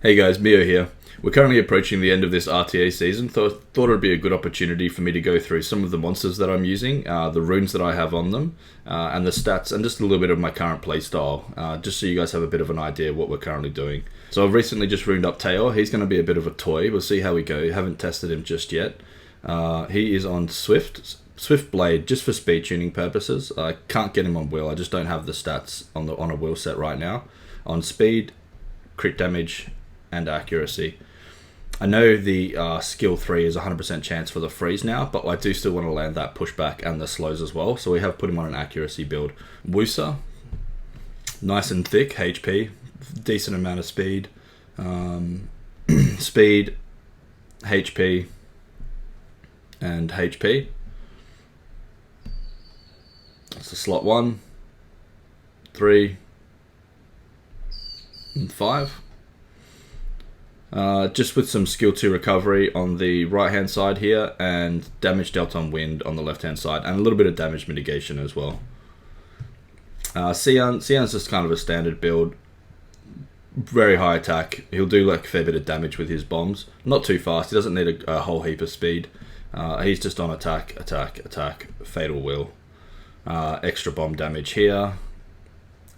Hey guys, Mio here. We're currently approaching the end of this RTA season, thought it would be a good opportunity for me to go through some of the monsters that I'm using, the runes that I have on them, and the stats, and just a little bit of my current playstyle, just so you guys have a bit of an idea of what we're currently doing. So I've recently just runed up Taor. He's going to be a bit of a toy. We'll see how we go. Haven't tested him just yet. He is on Swift Blade, just for speed tuning purposes. I can't get him on will. I just don't have the stats on a will set right now. On speed, crit damage, and accuracy. I know the skill 3 is 100% chance for the freeze now, but I do still want to land that pushback and the slows as well, so we have put him on an accuracy build. Woosa, nice and thick HP, decent amount of speed, speed, HP, and HP. That's the slot 1, 3, and 5. Just with some skill 2 recovery on the right hand side here, and damage dealt on wind on the left hand side, and a little bit of damage mitigation as well. Sion's just kind of a standard build, very high attack. He'll do like a fair bit of damage with his bombs, not too fast. He doesn't need a whole heap of speed. He's just on attack, fatal will, extra bomb damage here,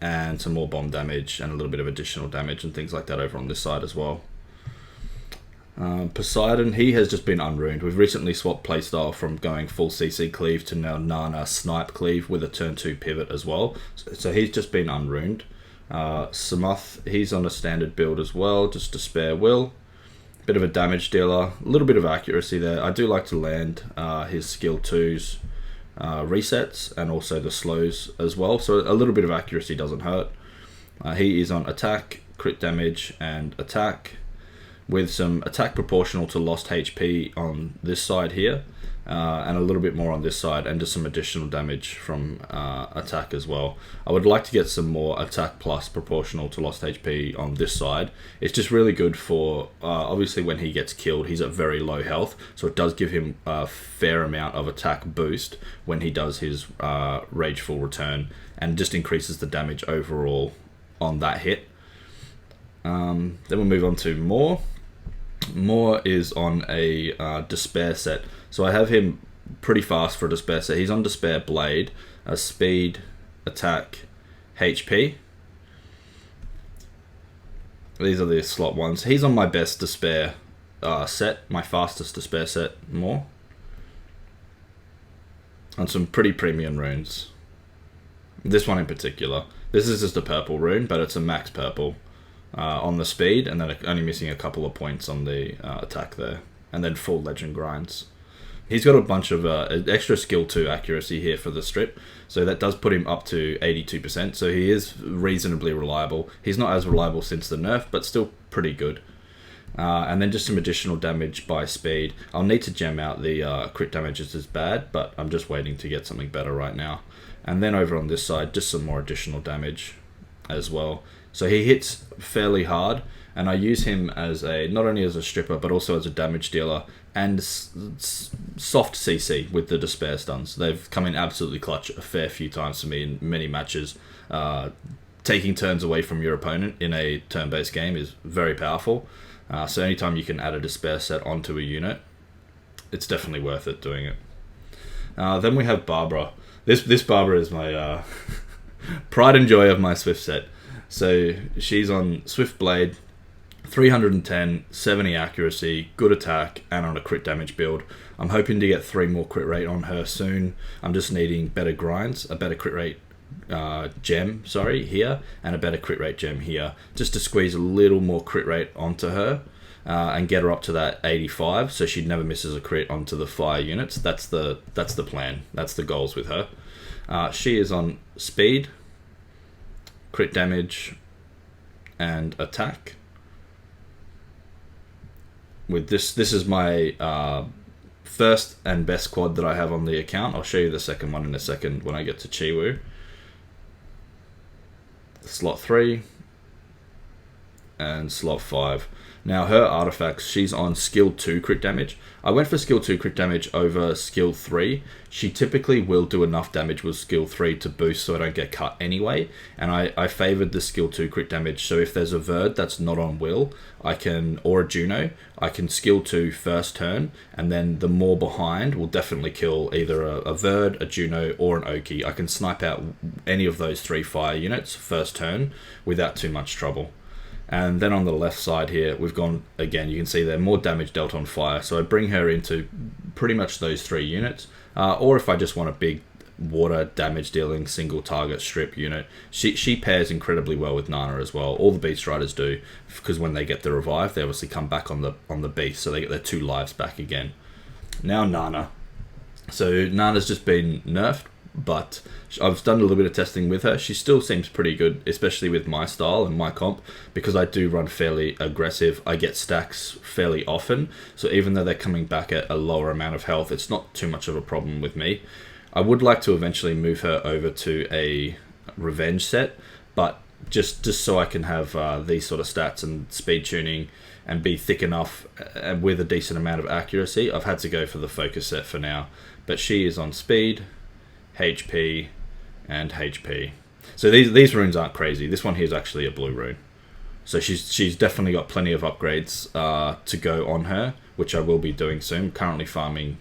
and some more bomb damage and a little bit of additional damage and things like that over on this side as well. Poseidon, he has just been unruined. We've recently swapped playstyle from going full CC cleave to now Nana snipe cleave with a turn 2 pivot as well. So he's just been unruined. Samuth, he's on a standard build as well, just Despair Will. Bit of a damage dealer, a little bit of accuracy there. I do like to land his skill 2's resets and also the slows as well. So a little bit of accuracy doesn't hurt. He is on attack, crit damage, and attack, with some attack proportional to lost HP on this side here, and a little bit more on this side, and just some additional damage from attack as well. I would like to get some more attack plus proportional to lost HP on this side. It's just really good for, obviously when he gets killed, he's at very low health, so it does give him a fair amount of attack boost when he does his Rageful Return, and just increases the damage overall on that hit. Then we'll move on to Moore. Moore is on a Despair set, so I have him pretty fast for a Despair set. He's on Despair Blade, speed, attack, HP. These are the slot ones. He's on my best Despair set, my fastest Despair set, Moore. On some pretty premium runes. This one in particular. This is just a purple rune, but it's a max purple. On the speed, and then only missing a couple of points on the attack there, and then full legend grinds. He's got a bunch of extra skill 2 accuracy here for the strip, so that does put him up to 82%, so he is reasonably reliable. He's not as reliable since the nerf, but still pretty good. And then just some additional damage by speed. I'll need to gem out the crit damage is bad, but I'm just waiting to get something better right now. And then over on this side, just some more additional damage as well. So he hits fairly hard, and I use him as not only as a stripper, but also as a damage dealer and soft CC with the Despair stuns. They've come in absolutely clutch a fair few times for me in many matches. Taking turns away from your opponent in a turn-based game is very powerful. So anytime you can add a Despair set onto a unit, it's definitely worth it doing it. Then we have Barbara. This Barbara is my pride and joy of my Swift set. So she's on Swift Blade, 310, 70 accuracy, good attack, and on a crit damage build. I'm hoping to get 3 more crit rate on her soon. I'm just needing better grinds, a better crit rate gem, here, and a better crit rate gem here, just to squeeze a little more crit rate onto her, and get her up to that 85, so she never misses a crit onto the fire units. That's the plan. That's the goals with her. She is on speed, crit damage, and attack. With this is my first and best quad that I have on the account. I'll show you the second one in a second when I get to Chiwu. Slot 3, and slot 5. Now her artifacts, she's on skill 2 crit damage. I went for skill 2 crit damage over skill 3. She typically will do enough damage with skill 3 to boost so I don't get cut anyway. And I favoured the skill 2 crit damage. So if there's a Verd that's not on will, or a Juno, I can skill 2 first turn. And then the more behind will definitely kill either a Verd, a Juno, or an Oki. I can snipe out any of those 3 fire units first turn without too much trouble. And then on the left side here, we've gone, again, you can see there, more damage dealt on fire. So I bring her into pretty much those 3 units. Or if I just want a big water damage dealing single target strip unit, she pairs incredibly well with Nana as well. All the Beast Riders do, because when they get the revive, they obviously come back on the beast, so they get their 2 lives back again. Now Nana. So Nana's just been nerfed, but I've done a little bit of testing with her. She still seems pretty good, especially with my style and my comp, because I do run fairly aggressive. I get stacks fairly often, so even though they're coming back at a lower amount of health, it's not too much of a problem with me. I would like to eventually move her over to a revenge set, but just so I can have these sort of stats and speed tuning and be thick enough and with a decent amount of accuracy, I've had to go for the focus set for now. But she is on speed, HP, and HP. So these runes aren't crazy. This one here is actually a blue rune. So she's definitely got plenty of upgrades to go on her, which I will be doing soon. I'm currently farming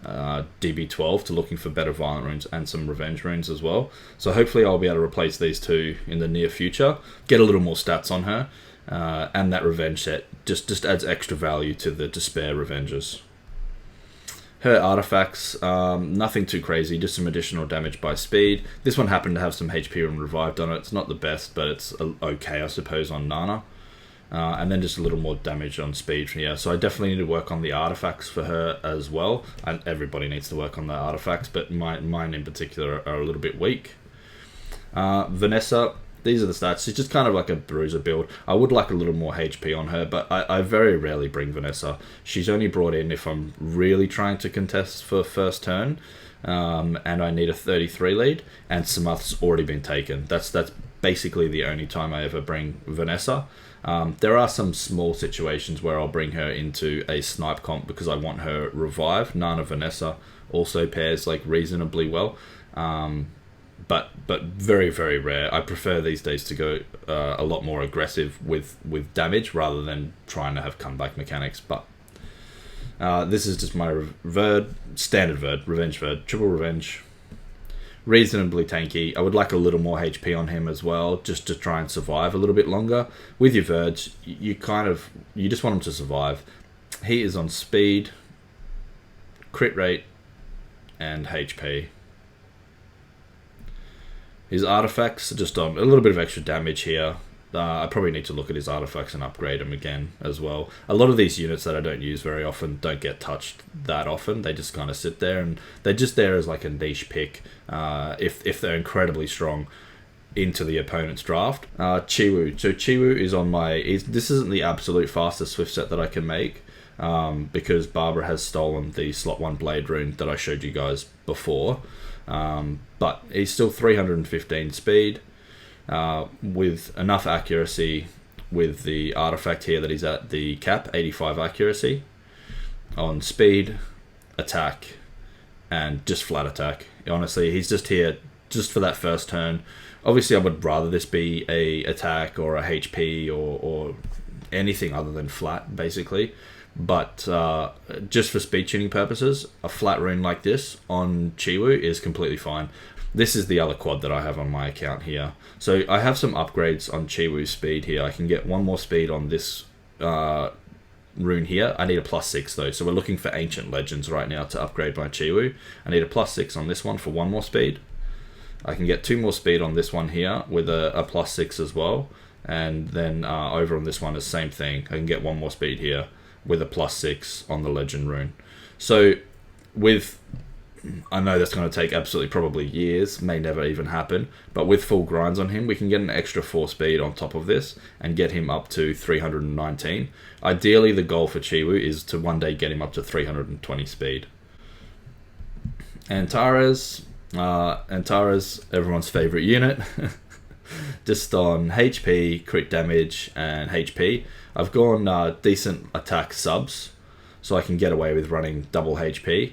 DB12 to looking for better violent runes and some revenge runes as well. So hopefully I'll be able to replace these 2 in the near future, get a little more stats on her, and that revenge set just adds extra value to the Despair Revengers. Her artifacts, nothing too crazy, just some additional damage by speed. This one happened to have some HP and revived on it. It's not the best, but it's okay, I suppose, on Nana. And then just a little more damage on speed from here. So I definitely need to work on the artifacts for her as well. And everybody needs to work on the artifacts, but mine in particular are a little bit weak. Vanessa, these are the stats. She's just kind of like a bruiser build. I would like a little more HP on her, but I very rarely bring Vanessa. She's only brought in if I'm really trying to contest for first turn, and I need a 33 lead, and Samuth's already been taken. That's basically the only time I ever bring Vanessa. There are some small situations where I'll bring her into a snipe comp because I want her revive. Nana Vanessa also pairs like reasonably well. But very, very rare. I prefer these days to go a lot more aggressive with damage rather than trying to have comeback mechanics. But this is just my standard revenge Verd, triple revenge. Reasonably tanky. I would like a little more HP on him as well, just to try and survive a little bit longer. With your Verds, you just want him to survive. He is on speed, crit rate, and HP. His artifacts are just on a little bit of extra damage here. I probably need to look at his artifacts and upgrade them again as well. A lot of these units that I don't use very often don't get touched that often. They just kind of sit there, and they're just there as like a niche pick if they're incredibly strong into the opponent's draft. Chiwu. So Chiwu is on my... This isn't the absolute fastest Swift set that I can make because Barbara has stolen the slot 1 blade rune that I showed you guys before. But he's still 315 speed. With enough accuracy with the artifact here that he's at the cap, 85 accuracy on speed, attack, and just flat attack. Honestly, he's just here just for that first turn. Obviously, I would rather this be a attack or a HP or anything other than flat, basically. But just for speed tuning purposes, a flat rune like this on Chiwu is completely fine. This is the other quad that I have on my account here. So I have some upgrades on Chiwu's speed here. I can get 1 more speed on this rune here. I need a +6 though, so we're looking for Ancient Legends right now to upgrade my Chiwu. I need a +6 on this one for 1 more speed. I can get 2 more speed on this one here with a +6 as well. And then over on this one is the same thing. I can get 1 more speed here with a +6 on the Legend rune. So with... I know that's going to take absolutely probably years, may never even happen, but with full grinds on him, we can get an extra 4 speed on top of this and get him up to 319. Ideally, the goal for Chiwu is to one day get him up to 320 speed. Antares, everyone's favorite unit. Just on HP, crit damage, and HP. I've gone decent attack subs, so I can get away with running double HP.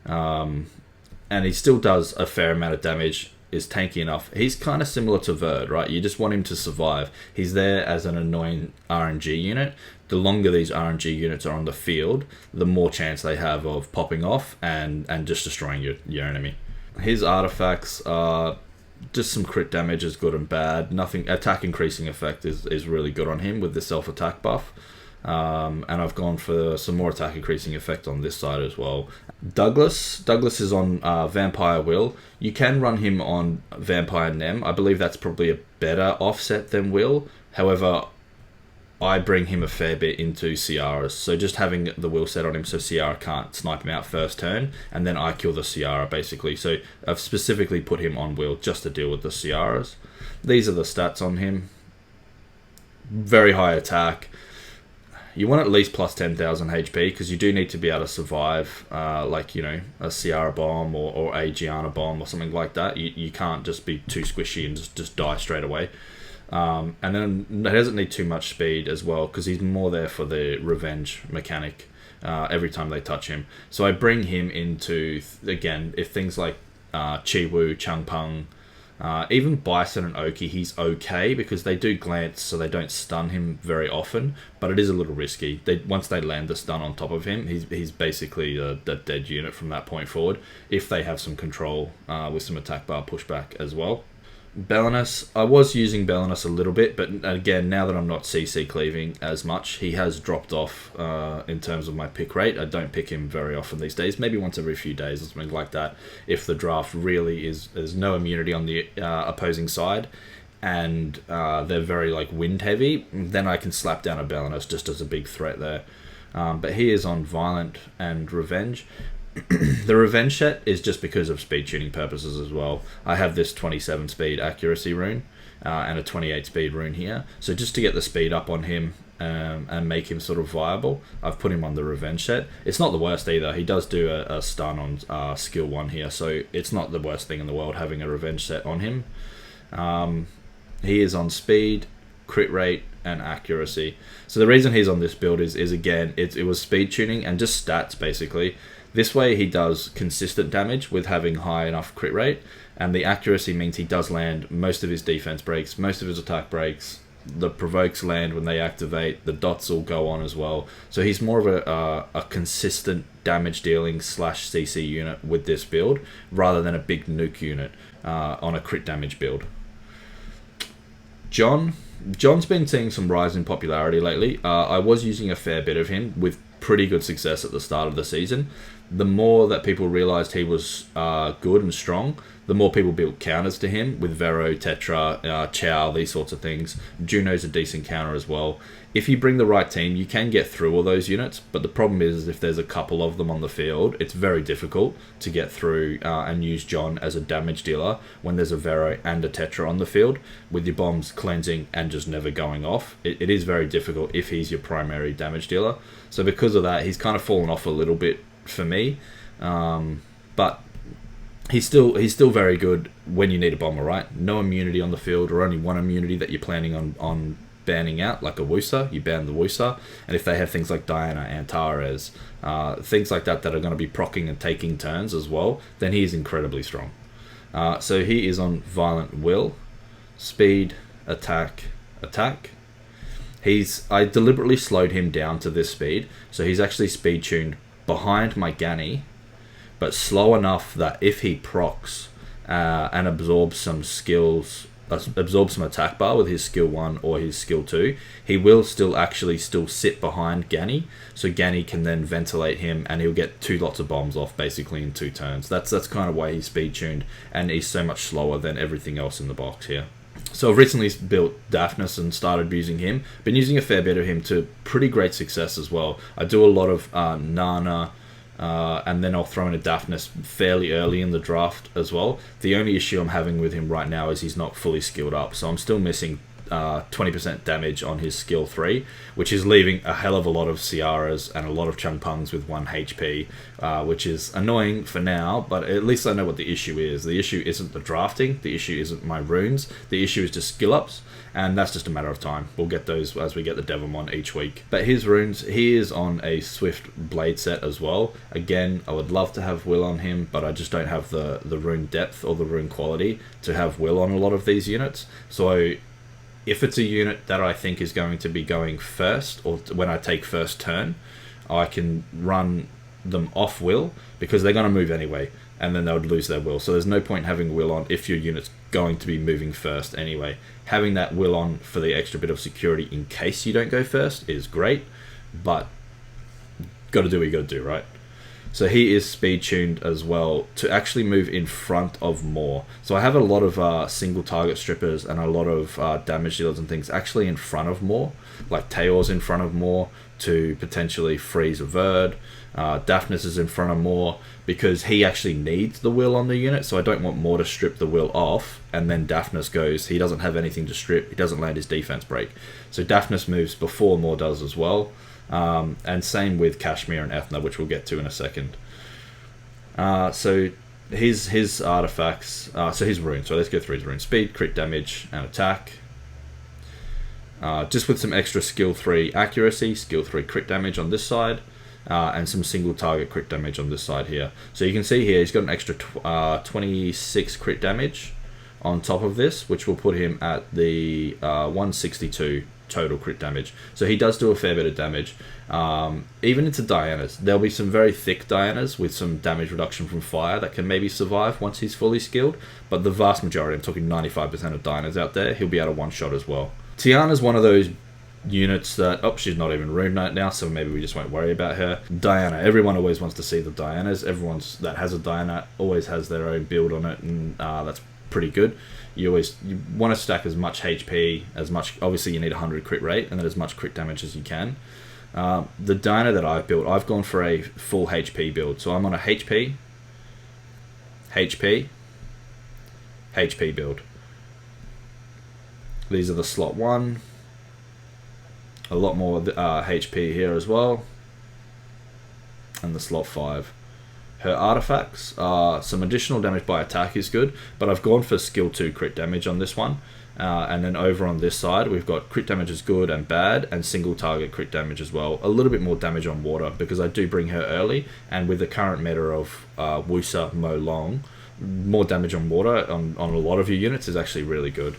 And he still does a fair amount of damage, is tanky enough. He's kind of similar to Verd, right? You just want him to survive. He's there as an annoying RNG unit. The longer these RNG units are on the field, the more chance they have of popping off and just destroying your enemy. His artifacts are just some crit damage is good and bad. Nothing. Attack increasing effect is really good on him with the self-attack buff. And I've gone for some more attack increasing effect on this side as well. Douglas is on Vampire Will. You can run him on Vampire Nem. I believe that's probably a better offset than Will. However, I bring him a fair bit into Ciara's. So just having the Will set on him so Ciara can't snipe him out first turn, and then I kill the Ciara basically. So I've specifically put him on Will just to deal with the Ciaras. These are the stats on him. Very high attack. You want at least plus 10,000 HP because you do need to be able to survive, like, you know, a Ciara bomb or a Gianna bomb or something like that. You can't just be too squishy and just die straight away. And then he doesn't need too much speed as well because he's more there for the revenge mechanic every time they touch him. So I bring him into, again, if things like Chi-Wu, Changpeng, even Bison and Oki, he's okay because they do glance, so they don't stun him very often, but it is a little risky. Once they land the stun on top of him, he's basically a dead unit from that point forward, if they have some control with some attack bar pushback as well. Belinus, I was using Belinus a little bit, but again, now that I'm not CC cleaving as much, he has dropped off in terms of my pick rate. I don't pick him very often these days, maybe once every few days or something like that. If the draft really there's no immunity on the opposing side, and they're very like wind heavy, then I can slap down a Belinus just as a big threat there. But he is on Violent and Revenge. The Revenge set is just because of speed tuning purposes as well. I have this 27 speed accuracy rune and a 28 speed rune here. So just to get the speed up on him and make him sort of viable, I've put him on the Revenge set. It's not the worst either. He does do a stun on skill 1 here, so it's not the worst thing in the world having a Revenge set on him. He is on speed, crit rate, and accuracy. So the reason he's on this build is again, it was speed tuning and just stats basically. This way he does consistent damage with having high enough crit rate, and the accuracy means he does land most of his defense breaks, most of his attack breaks, the provokes land when they activate, the dots all go on as well. So he's more of a consistent damage dealing / CC unit with this build, rather than a big nuke unit on a crit damage build. John's been seeing some rise in popularity lately. I was using a fair bit of him with pretty good success at the start of the season. The more that people realized he was good and strong, the more people built counters to him with Vero, Tetra, Chow, these sorts of things. Juno's a decent counter as well. If you bring the right team, you can get through all those units, but the problem is if there's a couple of them on the field, it's very difficult to get through and use John as a damage dealer when there's a Vero and a Tetra on the field, with your bombs cleansing and just never going off. It is very difficult if he's your primary damage dealer. So because of that, he's kind of fallen off a little bit for me, but he's still very good when you need a bomber, right? No immunity on the field, or only one immunity that you're planning on banning out, like a Wusa. You ban the Wusa, and if they have things like Diana, Antares, things like that are going to be proccing and taking turns as well, then he is incredibly strong. So he is on Violent Will, speed, attack. I deliberately slowed him down to this speed, so he's actually speed tuned behind my Ganny, but slow enough that if he procs and absorbs some attack bar with his skill 1 or his skill 2, he will still sit behind Ganny, so Ganny can then ventilate him and he'll get 2 lots of bombs off basically in 2 turns. That's kind of why he's speed tuned, and he's so much slower than everything else in the box here. So I've recently built Daphnis and started using him. Been using a fair bit of him to pretty great success as well. I do a lot of Nana, and then I'll throw in a Daphnis fairly early in the draft as well. The only issue I'm having with him right now is he's not fully skilled up, so I'm still missing 20% damage on his skill 3, which is leaving a hell of a lot of Ciaras and a lot of Changpungs with 1 HP, which is annoying for now, but at least I know what the issue is. The issue isn't the drafting, the issue isn't my runes, the issue is just skill ups, and that's just a matter of time. We'll get those as we get the Devilmon each week. But his runes, he is on a Swift Blade set as well. Again, I would love to have Will on him, but I just don't have the rune depth or the rune quality to have Will on a lot of these units. So if it's a unit that I think is going to be going first, or when I take first turn, I can run them off Will, because they're going to move anyway, and then they would lose their Will. So there's no point having Will on if your unit's going to be moving first anyway. Having that Will on for the extra bit of security in case you don't go first is great, but got to do what you got to do, right? So he is speed tuned as well to actually move in front of more. So I have a lot of single target strippers and a lot of damage dealers and things actually in front of more, like Taor's in front of more to potentially freeze a Verd. Daphnis is in front of more because he actually needs the Will on the unit, so I don't want more to strip the Will off, and then Daphnis goes, he doesn't have anything to strip, he doesn't land his defense break. So Daphnis moves before more does as well. And same with Kashmir and Ethna, which we'll get to in a second. So his artifacts, so his runes. So let's go through his runes: speed, crit damage, and attack. Just with some extra skill 3 accuracy, skill 3 crit damage on this side, and some single target crit damage on this side here. So you can see here he's got an extra 26 crit damage on top of this, which will put him at the 162 total crit damage. So he does do a fair bit of damage. Even into Dianas, there'll be some very thick Dianas with some damage reduction from fire that can maybe survive once he's fully skilled, but the vast majority, I'm talking 95% of Dianas out there, he'll be able to one-shot as well. Tiana's one of those units that, oh, she's not even Rune Knight now, so maybe we just won't worry about her. Diana, everyone always wants to see the Dianas. Everyone that has a Diana always has their own build on it, and that's pretty good. You want to stack as much HP, as much, obviously you need 100 crit rate, and then as much crit damage as you can. The Diana that I've built, I've gone for a full HP build. So I'm on a HP build. These are the slot 1. A lot more HP here as well. And the slot 5. Her artifacts are some additional damage by attack is good, but I've gone for skill 2 crit damage on this one. And then over on this side, we've got crit damage is good and bad, and single target crit damage as well. A little bit more damage on water, because I do bring her early, and with the current meta of Wusa, Mo Long, more damage on water on a lot of your units is actually really good.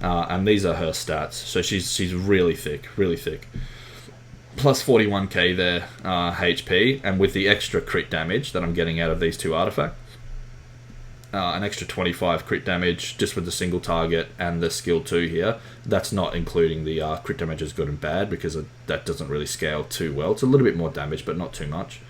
And these are her stats. So she's really thick, really thick. Plus 41k there HP, and with the extra crit damage that I'm getting out of these two artifacts, an extra 25 crit damage just with the single target and the skill 2 here. That's not including the crit damage is good and bad, because that doesn't really scale too well. It's a little bit more damage, but not too much.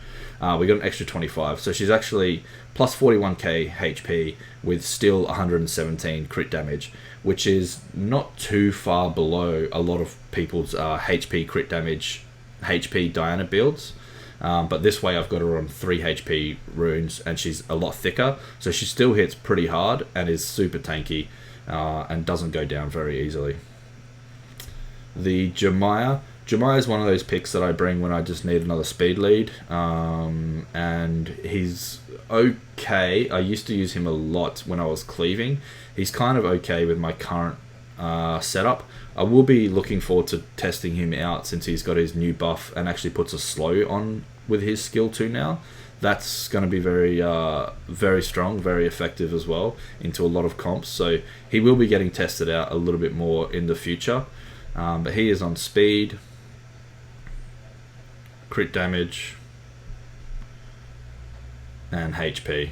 We got an extra 25, so she's actually plus 41k HP with still 117 crit damage, which is not too far below a lot of people's HP crit damage, HP Diana builds. But this way I've got her on 3 HP runes, and she's a lot thicker, so she still hits pretty hard and is super tanky, and doesn't go down very easily. The Jemiah is one of those picks that I bring when I just need another speed lead, and he's okay. I used to use him a lot when I was cleaving. He's kind of okay with my current setup. I will be looking forward to testing him out since he's got his new buff and actually puts a slow on with his skill 2 now. That's going to be very very strong, very effective as well into a lot of comps, so he will be getting tested out a little bit more in the future. But he is on speed, crit damage, and HP.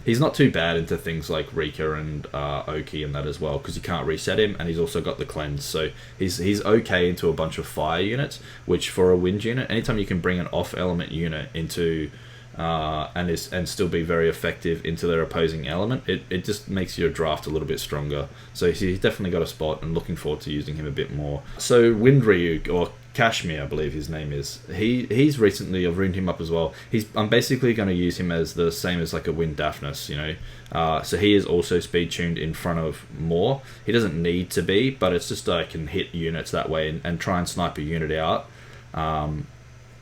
He's not too bad into things like Rika and Oki and that as well, because you can't reset him, and he's also got the cleanse, so he's okay into a bunch of fire units, which for a wind unit, anytime you can bring an off element unit into and still be very effective into their opposing element, it just makes your draft a little bit stronger. So he's definitely got a spot, and looking forward to using him a bit more. So Wind Ryu, or Kashmir, I believe his name is. He's recently, I've ruined him up as well. I'm basically going to use him as the same as like a Wind Daphnis, you know. So he is also speed tuned in front of Moore. He doesn't need to be, but it's just I can hit units that way and try and snipe a unit out,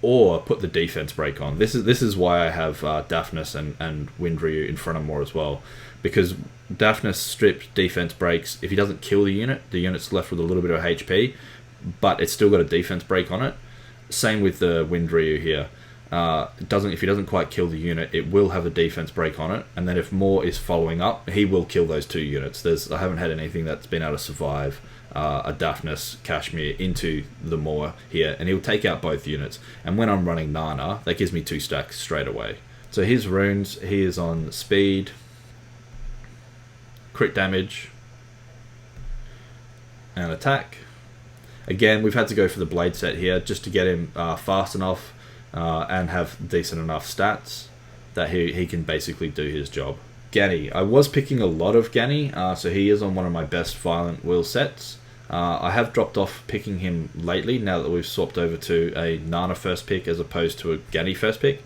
or put the defense break on. This is why I have Daphnis and Wind Ryu in front of Moore as well, because Daphnis strips defense breaks. If he doesn't kill the unit's left with a little bit of HP, but it's still got a defense break on it. Same with the Wind Ryu here. If he doesn't quite kill the unit, it will have a defense break on it, and then if Moore is following up, he will kill those 2 units. I haven't had anything that's been able to survive a Daphnis Kashmir into the Moore here, and he'll take out both units. And when I'm running Nana, that gives me 2 stacks straight away. So his runes, he is on speed, crit damage, and attack. Again, we've had to go for the blade set here just to get him fast enough and have decent enough stats that he can basically do his job. Gani. I was picking a lot of Gani, so he is on one of my best Violent Will sets. I have dropped off picking him lately now that we've swapped over to a Nana first pick as opposed to a Gani first pick.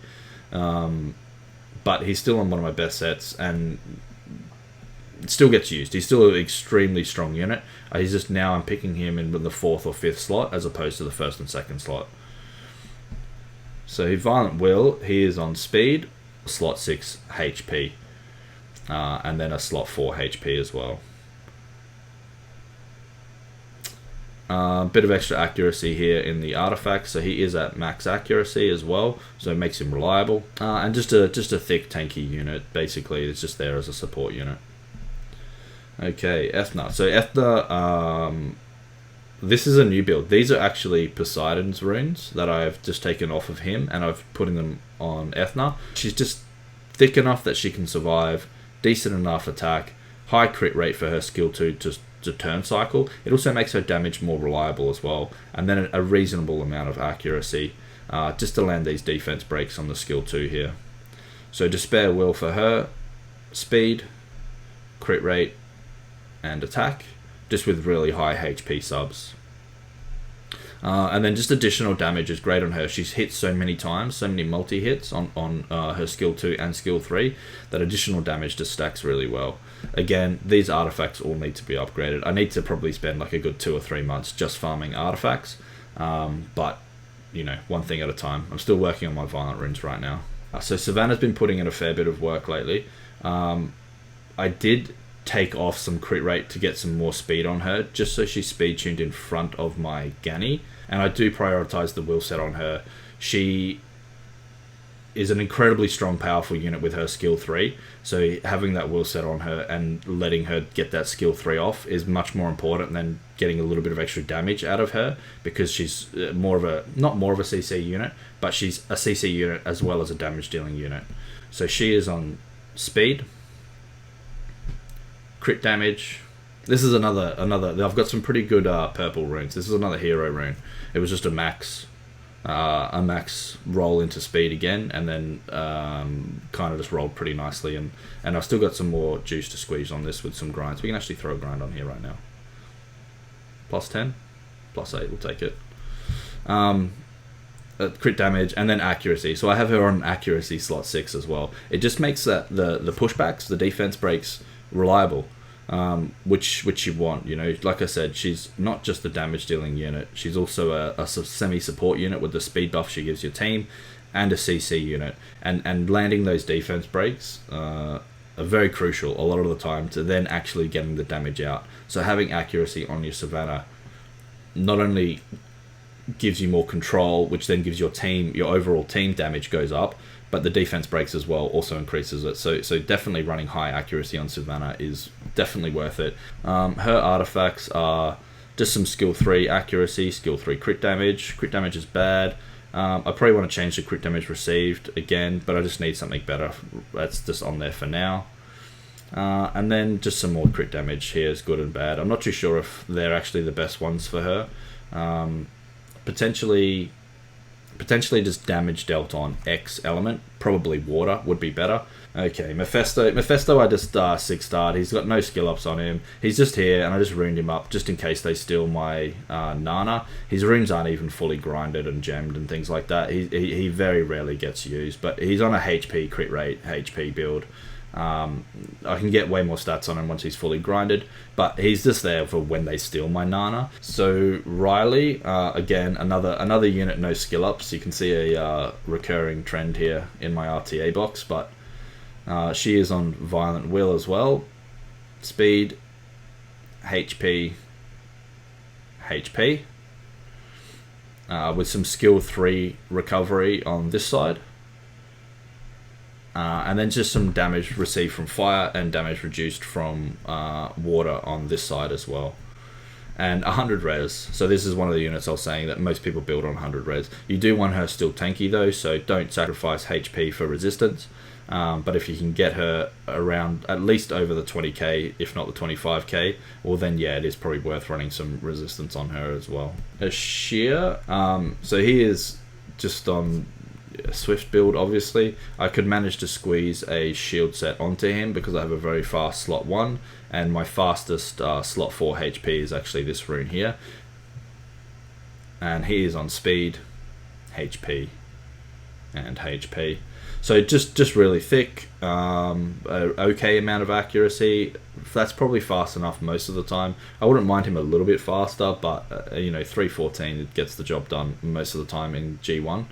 But he's still on one of my best sets and still gets used. He's still an extremely strong unit. He's just now I'm picking him in the 4th or 5th slot as opposed to the 1st and 2nd slot. So Violent Will, he is on speed, slot 6 HP, and then a slot 4 HP as well. Bit of extra accuracy here in the artifacts, so he is at max accuracy as well, so it makes him reliable. And just a thick tanky unit, basically. It's just there as a support unit. Okay, Ethna. So Ethna, this is a new build. These are actually Poseidon's runes that I've just taken off of him, and I've put them on Ethna. She's just thick enough that she can survive, decent enough attack, high crit rate for her skill 2 to turn cycle. It also makes her damage more reliable as well, and then a reasonable amount of accuracy just to land these defense breaks on the skill 2 here. So Despair Will for her, speed, crit rate, and attack, just with really high HP subs. And then just additional damage is great on her. She's hit so many times, so many multi-hits on her skill 2 and skill 3, that additional damage just stacks really well. Again, these artifacts all need to be upgraded. I need to probably spend like a good 2 or 3 months just farming artifacts, but you know, one thing at a time. I'm still working on my Violent runes right now. So Savannah's been putting in a fair bit of work lately. I did take off some crit rate to get some more speed on her, just so she's speed tuned in front of my Gani, and I do prioritize the will set on her. She is an incredibly strong, powerful unit with her skill 3, so having that will set on her and letting her get that skill 3 off is much more important than getting a little bit of extra damage out of her, because she's not more of a CC unit, but she's a CC unit as well as a damage dealing unit. So she is on speed, crit damage. This is another. I've got some pretty good purple runes. This is another hero rune. It was just a max roll into speed again, and then kind of just rolled pretty nicely. And I've still got some more juice to squeeze on this with some grinds. We can actually throw a grind on here right now. Plus 10, plus 8. We'll take it. Crit damage and then accuracy. So I have her on accuracy slot 6 as well. It just makes that the pushbacks, the defense breaks, reliable, which you want. You know, like I said, she's not just a damage dealing unit, she's also a semi support unit with the speed buff she gives your team, and a CC unit, and landing those defense breaks are very crucial a lot of the time to then actually getting the damage out. So having accuracy on your Savannah not only gives you more control, which then gives your overall team damage goes up, but the defense breaks as well also increases it. So definitely running high accuracy on Savannah is definitely worth it. Her artifacts are just some skill 3 accuracy, skill 3 crit damage. Crit damage is bad. I probably want to change the crit damage received again, but I just need something better. That's just on there for now. And then just some more crit damage here is good and bad. I'm not too sure if they're actually the best ones for her. Potentially potentially just damage dealt on X element. Probably water would be better. Okay, Mephisto I just 6-starred. He's got no skill ups on him. He's just here, and I just runed him up just in case they steal my Nana. His runes aren't even fully grinded and gemmed and things like that. He very rarely gets used, but he's on a HP crit rate, HP build. I can get way more stats on him once he's fully grinded, but he's just there for when they steal my Nana. So Riley, again, another unit, no skill ups. You can see a recurring trend here in my RTA box, but she is on Violent Will as well. Speed, HP, HP, with some skill 3 recovery on this side. And then just some damage received from fire and damage reduced from water on this side as well. And 100 res. So this is one of the units I was saying that most people build on 100 res. You do want her still tanky though, so don't sacrifice HP for resistance. But if you can get her around at least over the 20k, if not the 25k, well then yeah, it is probably worth running some resistance on her as well. Ashir, so he is just on Swift build, obviously. I could manage to squeeze a shield set onto him because I have a very fast slot 1, and my fastest slot 4 HP is actually this rune here, and he is on speed, HP, and HP. So just really thick, okay amount of accuracy. That's probably fast enough most of the time. I wouldn't mind him a little bit faster, but you know, 314 it gets the job done most of the time in G1.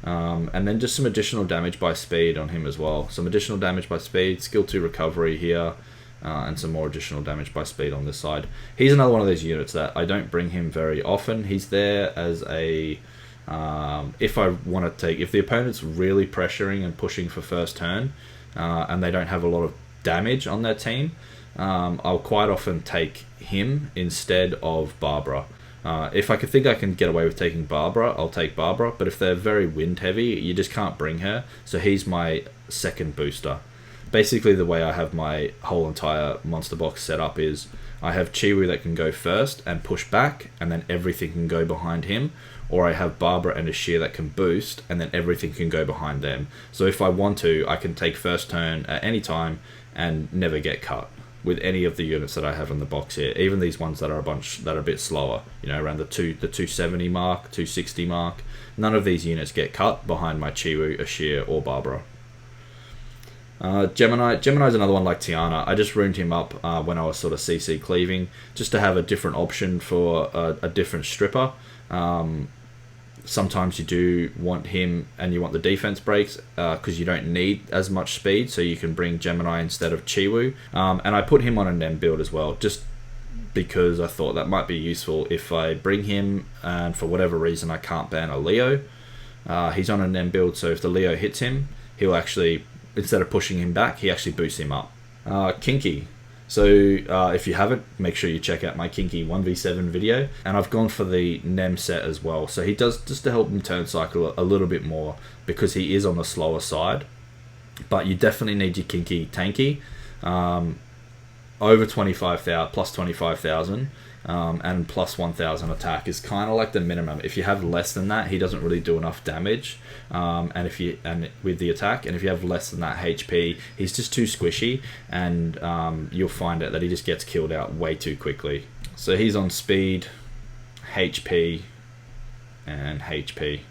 And then just some additional damage by speed on him as well. Some additional damage by speed, skill 2 recovery here, and some more additional damage by speed on this side. He's another one of those units that I don't bring him very often. He's there as a if I want to take, if the opponent's really pressuring and pushing for first turn, and they don't have a lot of damage on their team, I'll quite often take him instead of Barbara. If I could think I can get away with taking Barbara, I'll take Barbara, but if they're very wind heavy, you just can't bring her, so he's my second booster. Basically the way I have my whole entire monster box set up is I have Chiwu that can go first and push back, and then everything can go behind him, or I have Barbara and Ashir that can boost, and then everything can go behind them. So if I want to, I can take first turn at any time and never get cut with any of the units that I have in the box here, even these ones that are a bit slower, you know, around the 270 mark, 260 mark. None of these units get cut behind my Chiwu, Ashir, or Barbara. Gemini's another one like Tiana. I just ruined him up when I was sort of CC cleaving, just to have a different option for a different stripper. Sometimes you do want him and you want the defense breaks because you don't need as much speed, so you can bring Gemini instead of Chiwu. And I put him on a Nem build as well, just because I thought that might be useful if I bring him and for whatever reason I can't ban a Leo. He's on a Nem build, so if the Leo hits him, he'll actually, instead of pushing him back, he actually boosts him up. Kinky. So if you haven't, make sure you check out my Kinky 1v7 video. And I've gone for the Nem set as well. So he does, just to help him turn cycle a little bit more, because he is on the slower side. But you definitely need your Kinky tanky. Over 25,000, plus 25,000. And plus 1,000 attack is kind of like the minimum. If you have less than that, he doesn't really do enough damage. And with the attack, and if you have less than that HP, he's just too squishy, and you'll find it that he just gets killed out way too quickly. So he's on speed, HP, and HP.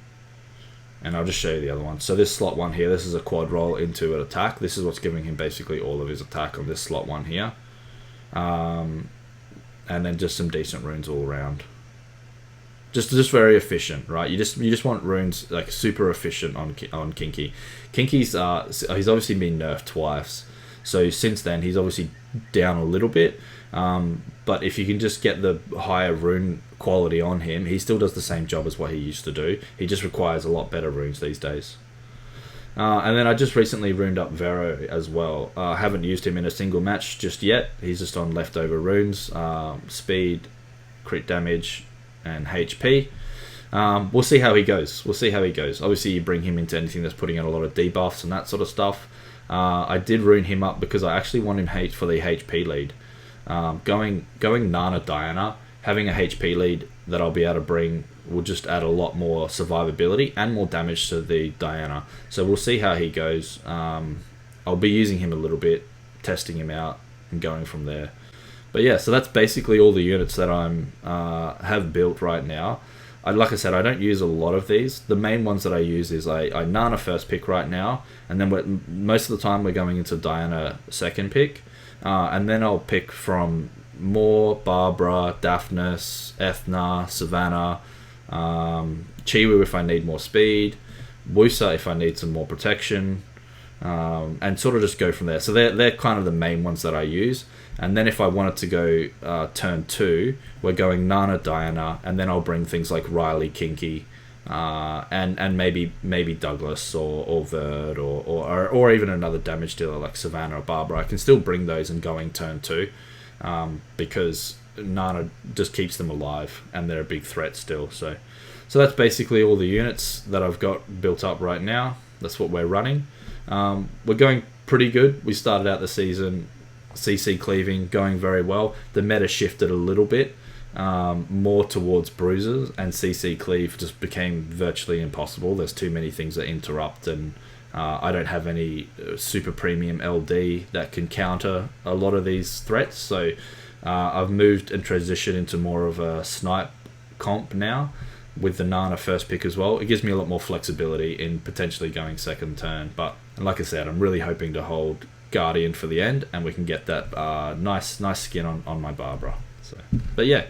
And I'll just show you the other one. So this slot 1 here, this is a quad roll into an attack. This is what's giving him basically all of his attack on this slot 1 here. And then just some decent runes all around. Just very efficient, right? You just want runes like super efficient on Kinky. Kinky's he's obviously been nerfed twice, so since then he's obviously down a little bit. But if you can just get the higher rune quality on him, he still does the same job as what he used to do. He just requires a lot better runes these days. And then I just recently runed up Vero as well. I haven't used him in a single match just yet. He's just on leftover runes, speed, crit damage, and HP. We'll see how he goes. Obviously, you bring him into anything that's putting out a lot of debuffs and that sort of stuff. I did rune him up because I actually want him for the HP lead. Going Nana Diana, having a HP lead that I'll be able to bring will just add a lot more survivability and more damage to the Diana. So we'll see how he goes. I'll be using him a little bit, testing him out, and going from there. But yeah, so that's basically all the units that I'm have built right now. Like I said, I don't use a lot of these. The main ones that I use is I Nana first pick right now, and then most of the time we're going into Diana second pick, and then I'll pick from Moore, Barbara, Daphnis, Ethna, Savannah, Chiwu if I need more speed, Wusa if I need some more protection, and sort of just go from there. So they're kind of the main ones that I use. And then if I wanted to go turn 2, we're going Nana, Diana, and then I'll bring things like Riley, Kinky, and maybe Douglas or Verd or even another damage dealer like Savannah or Barbara. I can still bring those and going turn 2 because Nana just keeps them alive and they're a big threat still. So that's basically all the units that I've got built up right now. That's what we're running. We're going pretty good. We started out the season CC cleaving, going very well. The meta shifted a little bit more towards bruisers, and CC cleave just became virtually impossible. There's too many things that interrupt, and I don't have any super premium LD that can counter a lot of these threats. So I've moved and transitioned into more of a snipe comp now with the Nana first pick as well. It gives me a lot more flexibility in potentially going second turn. But like I said, I'm really hoping to hold Guardian for the end, and we can get that nice skin on my Barbara. But yeah,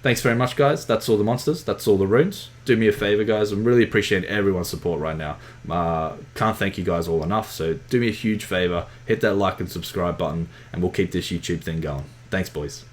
thanks very much, guys. That's all the monsters. That's all the runes. Do me a favor, guys. I'm really appreciating everyone's support right now. Can't thank you guys all enough. So do me a huge favor. Hit that like and subscribe button, and we'll keep this YouTube thing going. Thanks, boys.